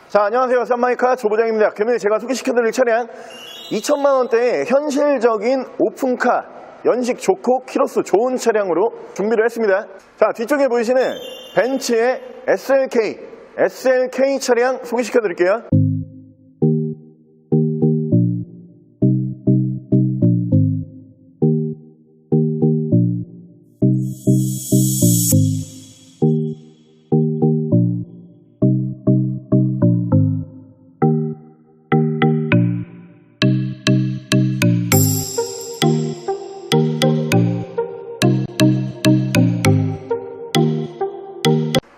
자, 안녕하세요. 쌈마이카 조부장입니다. 금일 제가 소개시켜드릴 차량 2천만원대의 현실적인 오픈카, 연식 좋고 키로수 좋은 차량으로 준비를 했습니다. 자, 뒤쪽에 보이시는 벤츠의 SLK 차량 소개시켜드릴게요.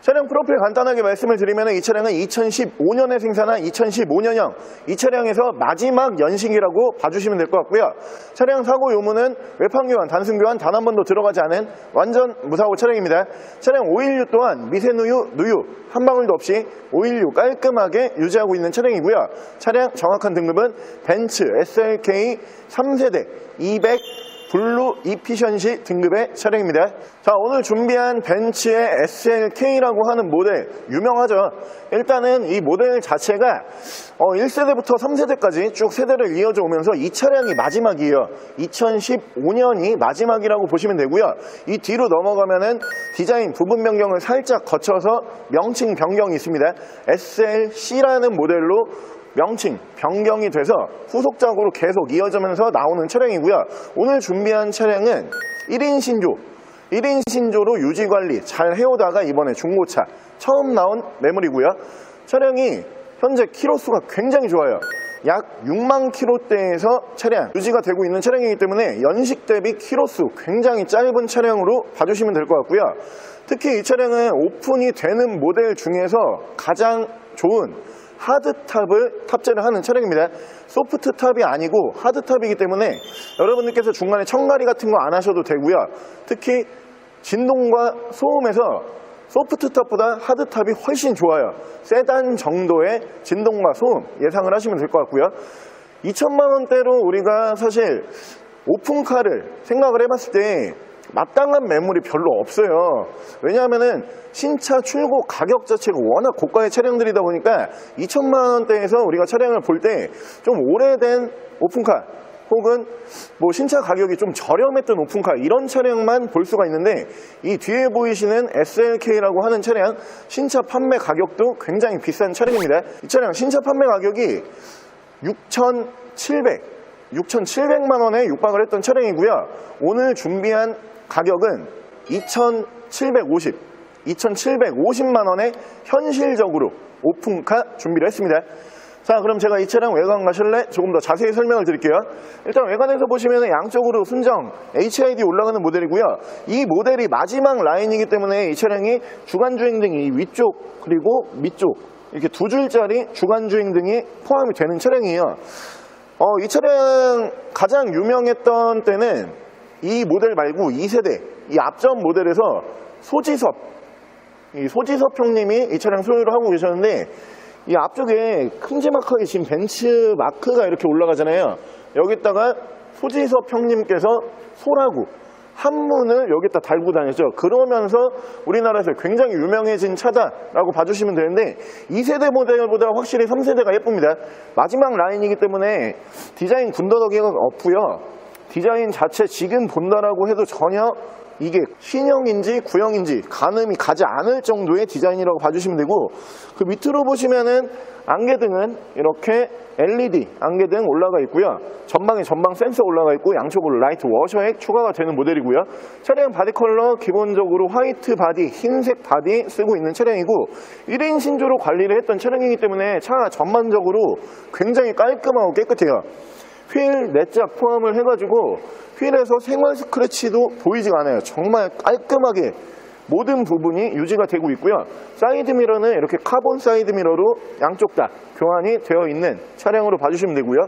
차량 프로필 간단하게 말씀을 드리면 이 차량은 2015년에 생산한 2015년형 이 차량에서 마지막 연식이라고 봐주시면 될 것 같고요. 차량 사고 요무는 외판교환, 단순교환 단 한 번도 들어가지 않은 완전 무사고 차량입니다. 차량 오일류 또한 미세누유, 누유 한 방울도 없이 오일류 깔끔하게 유지하고 있는 차량이고요. 차량 정확한 등급은 벤츠 SLK 3세대 200 블루 이피션시 등급의 차량입니다. 자, 오늘 준비한 벤츠의 SLK라고 하는 모델 유명하죠. 일단은 이 모델 자체가 1세대부터 3세대까지 쭉 세대를 이어져 오면서 이 차량이 마지막이에요. 2015년이 마지막이라고 보시면 되고요. 이 뒤로 넘어가면은 디자인 부분 변경을 살짝 거쳐서 명칭 변경이 있습니다. SLC라는 모델로 명칭 변경이 돼서 후속작으로 계속 이어지면서 나오는 차량이고요. 오늘 준비한 차량은 1인 신조로 유지관리 잘 해오다가 이번에 중고차 처음 나온 매물이고요. 차량이 현재 키로수가 굉장히 좋아요. 약 6만 킬로대에서 차량 유지가 되고 있는 차량이기 때문에 연식 대비 키로수 굉장히 짧은 차량으로 봐주시면 될 것 같고요. 특히 이 차량은 오픈이 되는 모델 중에서 가장 좋은 하드탑을 탑재를 하는 차량입니다. 소프트탑이 아니고 하드탑이기 때문에 여러분들께서 중간에 청가리 같은 거 안 하셔도 되고요. 특히 진동과 소음에서 소프트탑보다 하드탑이 훨씬 좋아요. 세단 정도의 진동과 소음 예상을 하시면 될 것 같고요. 2천만원대로 우리가 사실 오픈카를 생각을 해봤을 때 마땅한 매물이 별로 없어요. 왜냐하면은 신차 출고 가격 자체가 워낙 고가의 차량들이다 보니까 2천만원대에서 우리가 차량을 볼 때 좀 오래된 오픈카 혹은 뭐 신차 가격이 좀 저렴했던 오픈카 이런 차량만 볼 수가 있는데 이 뒤에 보이시는 SLK라고 하는 차량 신차 판매 가격도 굉장히 비싼 차량입니다. 이 차량 신차 판매 가격이 6,700만 원에 육박을 했던 차량이고요. 오늘 준비한 가격은 2,750만 원에 현실적으로 오픈카 준비를 했습니다. 자, 그럼 제가 이 차량 외관 가실래 조금 더 자세히 설명을 드릴게요. 일단 외관에서 보시면 양쪽으로 순정 HID 올라가는 모델이고요. 이 모델이 마지막 라인이기 때문에 이 차량이 주간주행등이 위쪽 그리고 밑쪽 이렇게 두 줄짜리 주간주행등이 포함이 되는 차량이에요. 이 차량 가장 유명했던 때는 이 모델 말고 2세대 이 앞전 모델에서 소지섭 형님이 이 차량 소유를 하고 계셨는데 이 앞쪽에 큼지막하게 지금 벤츠 마크가 이렇게 올라가잖아요. 여기다가 소지섭 형님께서 소라구 한문을 여기다 달고 다녔죠. 그러면서 우리나라에서 굉장히 유명해진 차다라고 봐주시면 되는데 2세대 모델보다 확실히 3세대가 예쁩니다. 마지막 라인이기 때문에 디자인 군더더기가 없고요. 디자인 자체 지금 본다라고 해도 전혀 이게 신형인지 구형인지 가늠이 가지 않을 정도의 디자인이라고 봐주시면 되고 그 밑으로 보시면은 안개등은 이렇게 LED 안개등 올라가 있고요. 전방에 전방 센서 올라가 있고 양쪽으로 라이트 워셔액 추가가 되는 모델이고요. 차량 바디 컬러 기본적으로 화이트 바디, 흰색 바디 쓰고 있는 차량이고 1인 신조로 관리를 했던 차량이기 때문에 차 전반적으로 굉장히 깔끔하고 깨끗해요. 휠 4짝 포함을 해가지고 휠에서 생활 스크래치도 보이지가 않아요. 정말 깔끔하게 모든 부분이 유지가 되고 있고요. 사이드미러는 이렇게 카본 사이드미러로 양쪽 다 교환이 되어 있는 차량으로 봐주시면 되고요.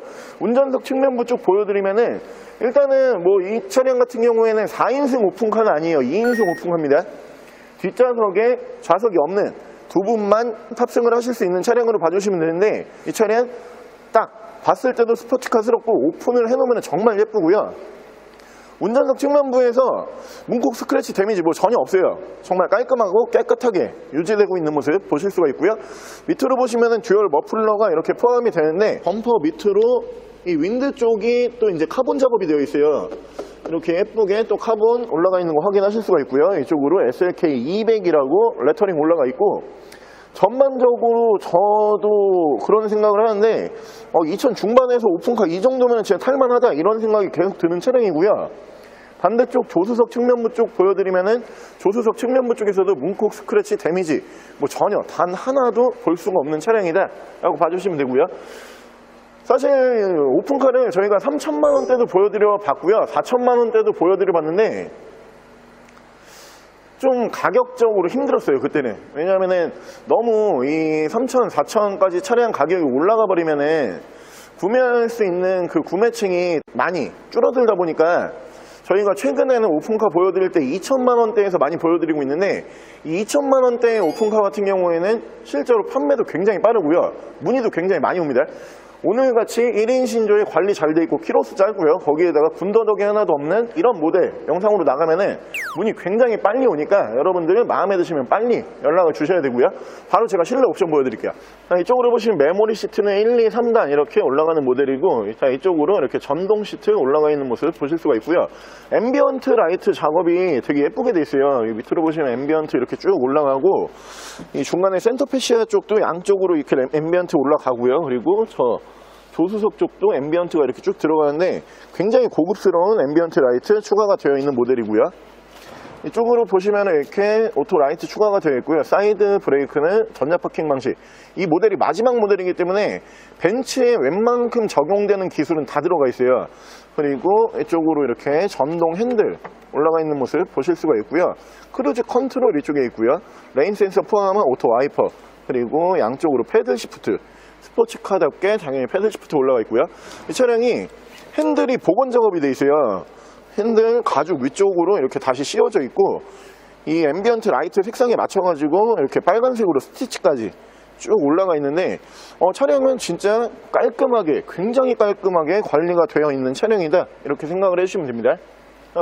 운전석 측면부 쭉 보여드리면은 일단은 뭐 이 차량 같은 경우에는 4인승 오픈카는 아니에요. 2인승 오픈카입니다. 뒷좌석에 좌석이 없는 두 분만 탑승을 하실 수 있는 차량으로 봐주시면 되는데 이 차량 딱 봤을 때도 스포츠카스럽고 오픈을 해놓으면 정말 예쁘고요. 운전석 측면부에서 문콕 스크래치 데미지 뭐 전혀 없어요. 정말 깔끔하고 깨끗하게 유지되고 있는 모습 보실 수가 있고요. 밑으로 보시면은 듀얼 머플러가 이렇게 포함이 되는데 범퍼 밑으로 이 윈드 쪽이 또 이제 카본 작업이 되어 있어요. 이렇게 예쁘게 또 카본 올라가 있는 거 확인하실 수가 있고요. 이쪽으로 SLK 200이라고 레터링 올라가 있고, 전반적으로 저도 그런 생각을 하는데 2000 중반에서 오픈카 이 정도면 진짜 탈만하다 이런 생각이 계속 드는 차량이고요. 반대쪽 조수석 측면부 쪽 보여드리면은 조수석 측면부 쪽에서도 문콕 스크래치 데미지 뭐 전혀 단 하나도 볼 수가 없는 차량이다 라고 봐주시면 되고요. 사실 오픈카를 저희가 3,000만원대도 보여드려 봤고요, 4,000만원대도 보여드려 봤는데 좀 가격적으로 힘들었어요 그때는. 왜냐하면은 너무 이 3,000, 4,000까지 차량 가격이 올라가 버리면은 구매할 수 있는 그 구매층이 많이 줄어들다 보니까 저희가 최근에는 오픈카 보여드릴 때 2,000만원대에서 많이 보여드리고 있는데, 이 2,000만원대 오픈카 같은 경우에는 실제로 판매도 굉장히 빠르고요, 문의도 굉장히 많이 옵니다. 오늘같이 1인 신조에 관리 잘 돼 있고 키로수 짧고요, 거기에다가 군더더기 하나도 없는 이런 모델 영상으로 나가면은 문의 굉장히 빨리 오니까 여러분들 마음에 드시면 빨리 연락을 주셔야 되고요. 바로 제가 실내 옵션 보여드릴게요. 자, 이쪽으로 보시면 메모리 시트는 1, 2, 3단 이렇게 올라가는 모델이고, 자, 이쪽으로 이렇게 전동 시트 올라가 있는 모습 보실 수가 있고요. 앰비언트 라이트 작업이 되게 예쁘게 돼 있어요. 이 밑으로 보시면 앰비언트 이렇게 쭉 올라가고, 이 중간에 센터 패시아 쪽도 양쪽으로 이렇게 앰비언트 올라가고요. 그리고 저 조수석 쪽도 앰비언트가 이렇게 쭉 들어가는데 굉장히 고급스러운 앰비언트 라이트 추가가 되어 있는 모델이고요. 이쪽으로 보시면 이렇게 오토 라이트 추가가 되어 있고요. 사이드 브레이크는 전자 파킹 방식. 이 모델이 마지막 모델이기 때문에 벤츠에 웬만큼 적용되는 기술은 다 들어가 있어요. 그리고 이쪽으로 이렇게 전동 핸들 올라가 있는 모습 보실 수가 있고요. 크루즈 컨트롤 이쪽에 있고요. 레인 센서 포함한 오토 와이퍼, 그리고 양쪽으로 패들 시프트, 스포츠카답게 당연히 패들 시프트 올라가 있고요. 이 차량이 핸들이 복원 작업이 되어 있어요. 핸들 가죽 위쪽으로 이렇게 다시 씌워져 있고, 이 앰비언트 라이트 색상에 맞춰가지고 이렇게 빨간색으로 스티치까지 쭉 올라가 있는데 차량은 진짜 깔끔하게, 굉장히 깔끔하게 관리가 되어 있는 차량이다 이렇게 생각을 해주시면 됩니다.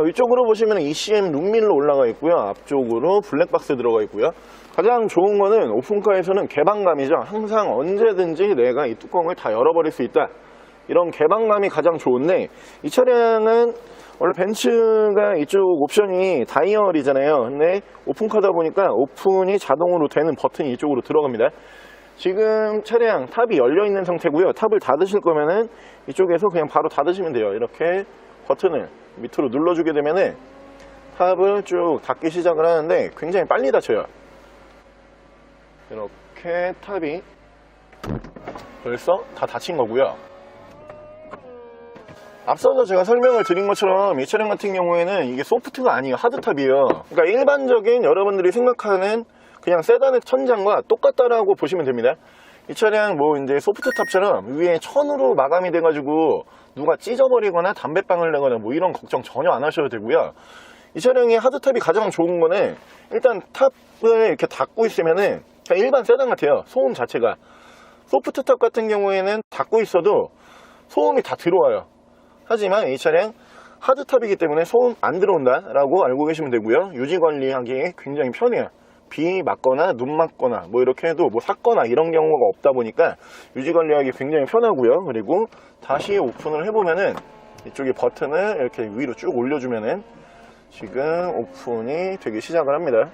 위쪽으로 보시면 ECM 룩밀로 올라가 있고요. 앞쪽으로 블랙박스 들어가 있고요. 가장 좋은 거는 오픈카에서는 개방감이죠. 항상 언제든지 내가 이 뚜껑을 다 열어버릴 수 있다, 이런 개방감이 가장 좋은데, 이 차량은 원래 벤츠가 이쪽 옵션이 다이얼이잖아요. 근데 오픈카다 보니까 오픈이 자동으로 되는 버튼이 이쪽으로 들어갑니다. 지금 차량 탑이 열려 있는 상태고요. 탑을 닫으실 거면은 이쪽에서 그냥 바로 닫으시면 돼요. 이렇게 버튼을 밑으로 눌러주게 되면은 탑을 쭉 닫기 시작을 하는데 굉장히 빨리 닫혀요. 이렇게 탑이 벌써 다 닫힌 거고요. 앞서서 제가 설명을 드린 것처럼 이 차량 같은 경우에는 이게 소프트가 아니에요. 하드탑이에요. 그러니까 일반적인 여러분들이 생각하는 그냥 세단의 천장과 똑같다라고 보시면 됩니다. 이 차량 뭐 이제 소프트탑처럼 위에 천으로 마감이 돼가지고 누가 찢어버리거나 담배빵을 내거나 뭐 이런 걱정 전혀 안 하셔도 되고요. 이 차량의 하드탑이 가장 좋은 거는 일단 탑을 이렇게 닫고 있으면은 그냥 일반 세단 같아요. 소음 자체가. 소프트탑 같은 경우에는 닫고 있어도 소음이 다 들어와요. 하지만 이 차량 하드탑이기 때문에 소음 안 들어온다 라고 알고 계시면 되고요. 유지관리하기에 굉장히 편해요. 비 맞거나 눈 맞거나 뭐 이렇게 해도 뭐 샀거나 이런 경우가 없다 보니까 유지관리하기 굉장히 편하고요. 그리고 다시 오픈을 해보면은 이쪽에 버튼을 이렇게 위로 쭉 올려주면은 지금 오픈이 되기 시작을 합니다.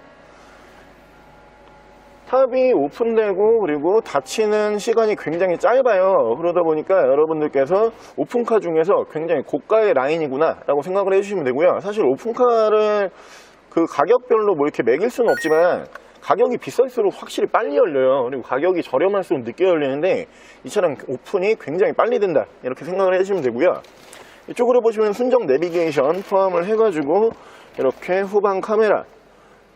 탑이 오픈되고 그리고 닫히는 시간이 굉장히 짧아요. 그러다 보니까 여러분들께서 오픈카 중에서 굉장히 고가의 라인이구나 라고 생각을 해주시면 되고요. 사실 오픈카를 그 가격별로 뭐 이렇게 매길 수는 없지만 가격이 비쌀수록 확실히 빨리 열려요. 그리고 가격이 저렴할수록 늦게 열리는데 이 차량 오픈이 굉장히 빨리 된다 이렇게 생각을 해주시면 되고요. 이쪽으로 보시면 순정 내비게이션 포함을 해가지고 이렇게 후방 카메라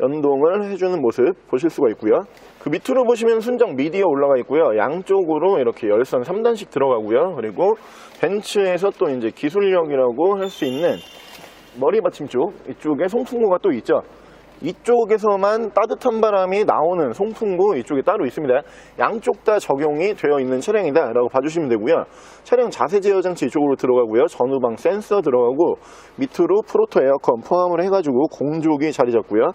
연동을 해주는 모습 보실 수가 있고요. 그 밑으로 보시면 순정 미디어 올라가 있고요. 양쪽으로 이렇게 열선 3단씩 들어가고요. 그리고 벤츠에서 또 이제 기술력이라고 할 수 있는 머리 받침 쪽 이쪽에 송풍구가 또 있죠. 이쪽에서만 따뜻한 바람이 나오는 송풍구 이쪽에 따로 있습니다. 양쪽 다 적용이 되어 있는 차량이다 라고 봐주시면 되고요. 차량 자세 제어 장치 이쪽으로 들어가고요. 전후방 센서 들어가고 밑으로 프로토 에어컨 포함을 해가지고 공조기 자리 잡고요.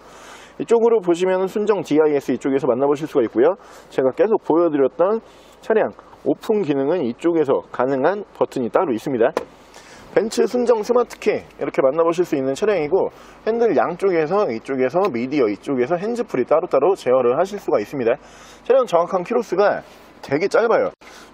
이쪽으로 보시면 순정 DIS 이쪽에서 만나보실 수가 있고요. 제가 계속 보여드렸던 차량 오픈 기능은 이쪽에서 가능한 버튼이 따로 있습니다. 벤츠 순정 스마트키 이렇게 만나보실 수 있는 차량이고, 핸들 양쪽에서 이쪽에서 미디어 이쪽에서 핸즈프리 따로따로 제어를 하실 수가 있습니다. 차량 정확한 키로수가 되게 짧아요.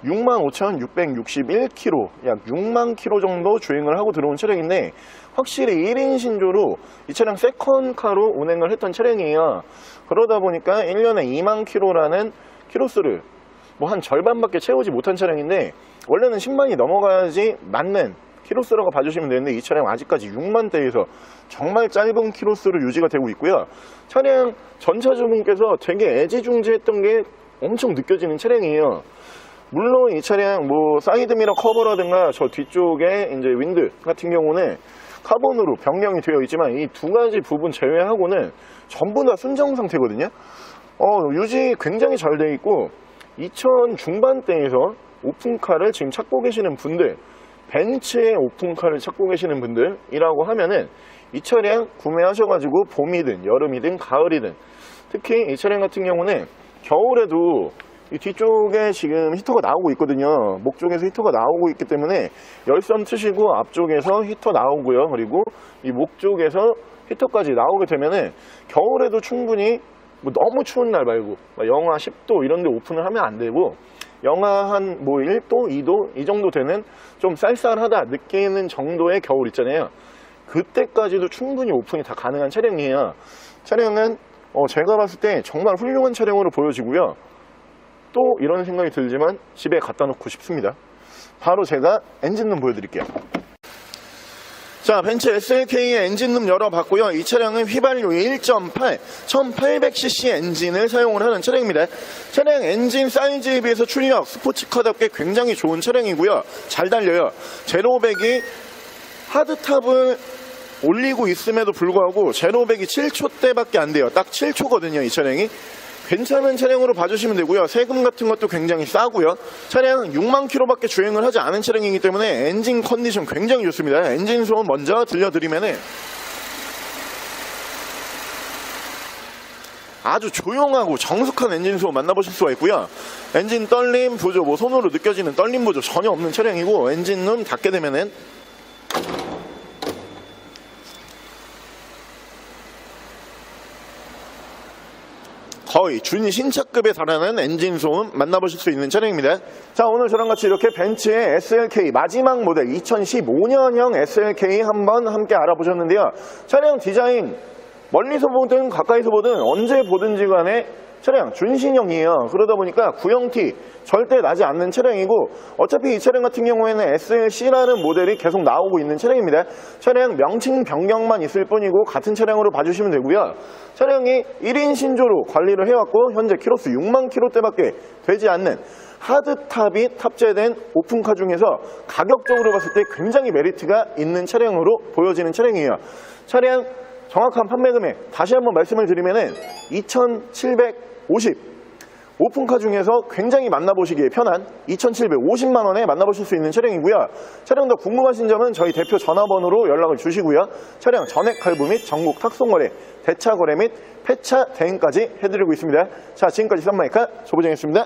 65,661km, 약 6만 km 정도 주행을 하고 들어온 차량인데, 확실히 1인 신조로 이 차량 세컨카로 운행을 했던 차량이에요. 그러다 보니까 1년에 2만 km라는 키로수를 뭐 한 절반밖에 채우지 못한 차량인데, 원래는 10만이 넘어가야지 맞는 키로수라고 봐주시면 되는데, 이 차량 아직까지 6만대에서 정말 짧은 키로수로 유지가 되고 있고요. 차량 전차주분께서 되게 애지중지했던 게 엄청 느껴지는 차량이에요. 물론 이 차량 뭐 사이드미러 커버라든가 저 뒤쪽에 이제 윈드 같은 경우는 카본으로 변경이 되어 있지만, 이 두 가지 부분 제외하고는 전부 다 순정 상태거든요. 유지 굉장히 잘 되어 있고, 2000 중반대에서 오픈카를 지금 찾고 계시는 분들, 벤츠의 오픈카를 찾고 계시는 분들이라고 하면은 이 차량 구매하셔가지고 봄이든 여름이든 가을이든, 특히 이 차량 같은 경우는 겨울에도 이 뒤쪽에 지금 히터가 나오고 있거든요. 목 쪽에서 히터가 나오고 있기 때문에 열선 트시고 앞쪽에서 히터 나오고요. 그리고 이 목 쪽에서 히터까지 나오게 되면은 겨울에도 충분히 뭐 너무 추운 날 말고 영하 10도 이런 데 오픈을 하면 안 되고, 영하 한 뭐 1도, 2도 이 정도 되는 좀 쌀쌀하다 느끼는 정도의 겨울 있잖아요. 그때까지도 충분히 오픈이 다 가능한 차량이에요. 차량은 제가 봤을 때 정말 훌륭한 차량으로 보여지고요. 또 이런 생각이 들지만 집에 갖다 놓고 싶습니다. 바로 제가 엔진룸 보여드릴게요. 자, 벤츠 SLK의 엔진룸 열어봤고요. 이 차량은 휘발유 1.8 1800cc 엔진을 사용을 하는 차량입니다. 차량 엔진 사이즈에 비해서 출력 스포츠카답게 굉장히 좋은 차량이고요. 잘 달려요. 제로백이 하드탑을 올리고 있음에도 불구하고 제로백이 7초대밖에 안 돼요. 딱 7초거든요, 이 차량이. 괜찮은 차량으로 봐주시면 되고요. 세금 같은 것도 굉장히 싸고요. 차량은 6만 km밖에 주행을 하지 않은 차량이기 때문에 엔진 컨디션 굉장히 좋습니다. 엔진 소음 먼저 들려드리면은 아주 조용하고 정숙한 엔진 소음 만나보실 수가 있고요. 엔진 떨림 보조, 뭐 손으로 느껴지는 떨림 보조 전혀 없는 차량이고, 엔진룸 닫게 되면은 거의 준신차급에 달하는 엔진 소음 만나보실 수 있는 차량입니다. 자, 오늘 저랑 같이 이렇게 벤츠의 SLK 마지막 모델 2015년형 SLK 한번 함께 알아보셨는데요. 차량 디자인 멀리서 보든 가까이서 보든 언제 보든지 간에 차량 준신형이에요. 그러다 보니까 구형티 절대 나지 않는 차량이고, 어차피 이 차량 같은 경우에는 SLC라는 모델이 계속 나오고 있는 차량입니다. 차량 명칭 변경만 있을 뿐이고 같은 차량으로 봐주시면 되고요. 차량이 1인 신조로 관리를 해왔고, 현재 키로수 6만 km대밖에 되지 않는 하드탑이 탑재된 오픈카 중에서 가격적으로 봤을 때 굉장히 메리트가 있는 차량으로 보여지는 차량이에요. 차량 정확한 판매 금액 다시 한번 말씀을 드리면은 2,750, 오픈카 중에서 굉장히 만나보시기에 편한 2,750만원에 만나보실 수 있는 차량이고요. 차량 더 궁금하신 점은 저희 대표 전화번호로 연락을 주시고요. 차량 전액 할부 및 전국 탁송거래, 대차 거래 및 폐차 대행까지 해드리고 있습니다. 자, 지금까지 썬마이카 조보정이었습니다.